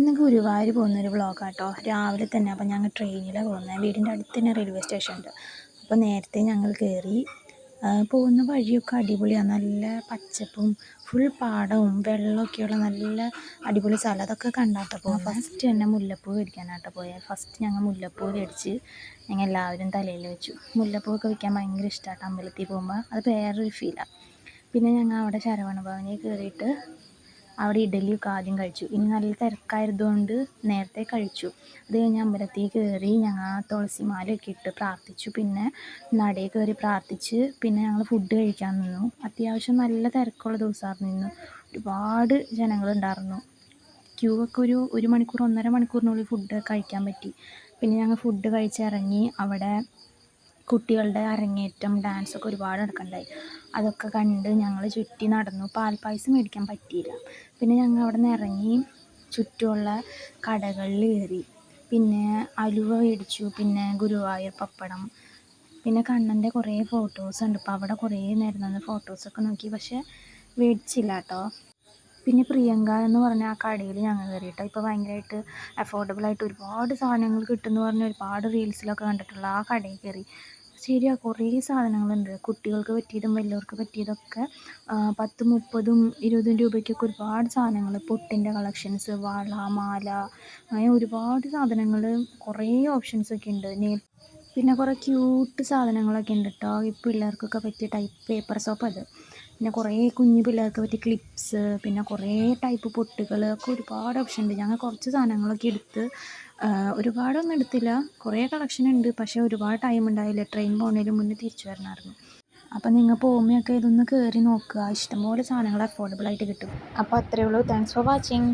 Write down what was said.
ഇന്ന് ഗുരുവായൂർ പോകുന്നൊരു വ്ളോഗാട്ടോ. രാവിലെ തന്നെ അപ്പോൾ ഞങ്ങൾ ട്രെയിനിലാണ് പോകുന്നത്. വീടിൻ്റെ അടുത്ത് തന്നെ റെയിൽവേ സ്റ്റേഷൻ ഉണ്ട്. അപ്പോൾ നേരത്തെ ഞങ്ങൾ കയറി. പോകുന്ന വഴിയൊക്കെ അടിപൊളിയാണ്. നല്ല പച്ചപ്പും ഫുൾ പാടവും വെള്ളമൊക്കെയുള്ള നല്ല അടിപൊളി സ്ഥലം. അതൊക്കെ കണ്ടാട്ടോ ഫസ്റ്റ് തന്നെ മുല്ലപ്പൂ മേടിക്കാനാട്ടോ പോയത്. ഫസ്റ്റ് ഞങ്ങൾ മുല്ലപ്പൂ മേടിച്ച് ഞങ്ങൾ എല്ലാവരും തലയിൽ വെച്ചു. മുല്ലപ്പൂവൊക്കെ വയ്ക്കാൻ ഭയങ്കര ഇഷ്ടമാട്ടോ അമ്പലത്തിൽ പോകുമ്പോൾ. അത് വേറൊരു ഫീലാണ്. പിന്നെ ഞങ്ങൾ അവിടെ ശരവണ ഭവനിൽ കയറിയിട്ട് അവിടെ ഇഡലിയൊക്കെ ആദ്യം കഴിച്ചു. ഇനി നല്ല തിരക്കായതുകൊണ്ട് നേരത്തെ കഴിച്ചു. അത് കഴിഞ്ഞ് അമ്പലത്തിൽ കയറി ഞങ്ങൾ തുളസിമാലയൊക്കെ ഇട്ട് പ്രാർത്ഥിച്ചു. പിന്നെ നടയിൽ കയറി പ്രാർത്ഥിച്ച് പിന്നെ ഞങ്ങൾ ഫുഡ് കഴിക്കാൻ നിന്നു. അത്യാവശ്യം നല്ല തിരക്കുള്ള ദിവസമായിരുന്നു ഇന്ന്. ഒരുപാട് ജനങ്ങളുണ്ടായിരുന്നു. ക്യൂ ഒക്കെ ഒരു മണിക്കൂർ 1.5 മണിക്കൂറിനുള്ളിൽ ഫുഡ് കഴിക്കാൻ പറ്റി. പിന്നെ ഞങ്ങൾ ഫുഡ് കഴിച്ചിറങ്ങി. അവിടെ കുട്ടികളുടെ അരങ്ങേറ്റം ഡാൻസൊക്കെ ഒരുപാട് നടക്കണ്ടായി. അതൊക്കെ കണ്ട് ഞങ്ങൾ ചുറ്റി നടന്നു. പാൽപ്പായസം മേടിക്കാൻ പറ്റിയില്ല. പിന്നെ ഞങ്ങൾ അവിടെ നിന്ന് ഇറങ്ങി ചുറ്റുമുള്ള കടകളിൽ കയറി. പിന്നെ അലുവ മേടിച്ചു. പിന്നെ ഗുരുവായൂർ പപ്പടം. പിന്നെ കണ്ണൻ്റെ കുറേ ഫോട്ടോസ് ഉണ്ട്. അപ്പോൾ അവിടെ കുറേ നേരം നിന്ന് ഫോട്ടോസൊക്കെ നോക്കി. പക്ഷേ മേടിച്ചില്ല കേട്ടോ. പിന്നെ പ്രിയങ്ക എന്ന് പറഞ്ഞ ആ കടയിൽ ഞങ്ങൾ കയറിയിട്ടോ. ഇപ്പോൾ ഭയങ്കരമായിട്ട് അഫോർഡബിളായിട്ട് ഒരുപാട് സാധനങ്ങൾ കിട്ടുമെന്ന് പറഞ്ഞ് ഒരുപാട് റീൽസിലൊക്കെ കണ്ടിട്ടുള്ള ആ കടയിൽ കയറി. ശരിയാണ്, കുറേ സാധനങ്ങളുണ്ട്. കുട്ടികൾക്ക് പറ്റിയതും വലിയവർക്ക് പറ്റിയതൊക്കെ 10, 30, 20 രൂപയ്ക്കൊക്കെ ഒരുപാട് സാധനങ്ങൾ. പൊട്ടിൻ്റെ കളക്ഷൻസ്, വള, മാല, അങ്ങനെ ഒരുപാട് സാധനങ്ങൾ, കുറേ ഓപ്ഷൻസൊക്കെ ഉണ്ട്. പിന്നെ കുറേ ക്യൂട്ട് സാധനങ്ങളൊക്കെ ഉണ്ട് കേട്ടോ. ഈ പിള്ളേർക്കൊക്കെ പറ്റിയ ടൈപ്പ് പേപ്പർ സോപ്പ് അത്. പിന്നെ കുറേ കുഞ്ഞു പിള്ളേർക്ക് പറ്റിയ ക്ലിപ്സ്, പിന്നെ കുറേ ടൈപ്പ് പൊട്ടുകൾ ഒക്കെ ഒരുപാട് ഓപ്ഷൻ ഉണ്ട്. ഞങ്ങൾ കുറച്ച് സാധനങ്ങളൊക്കെ എടുത്ത്. ഒരുപാടൊന്നും എടുത്തില്ല. കുറേ കളക്ഷൻ ഉണ്ട്. പക്ഷേ ഒരുപാട് ടൈം ഉണ്ടായില്ല. ട്രെയിൻ പോകുന്നതിന് മുന്നേ തിരിച്ചു വരണമായിരുന്നു. അപ്പം നിങ്ങൾ പോകുമ്പോഴൊക്കെ ഇതൊന്ന് കയറി നോക്കുക. ഇഷ്ടംപോലെ സാധനങ്ങൾ അഫോർഡബിളായിട്ട് കിട്ടും. അപ്പോൾ അത്രയേ ഉള്ളൂ. Thanks for watching.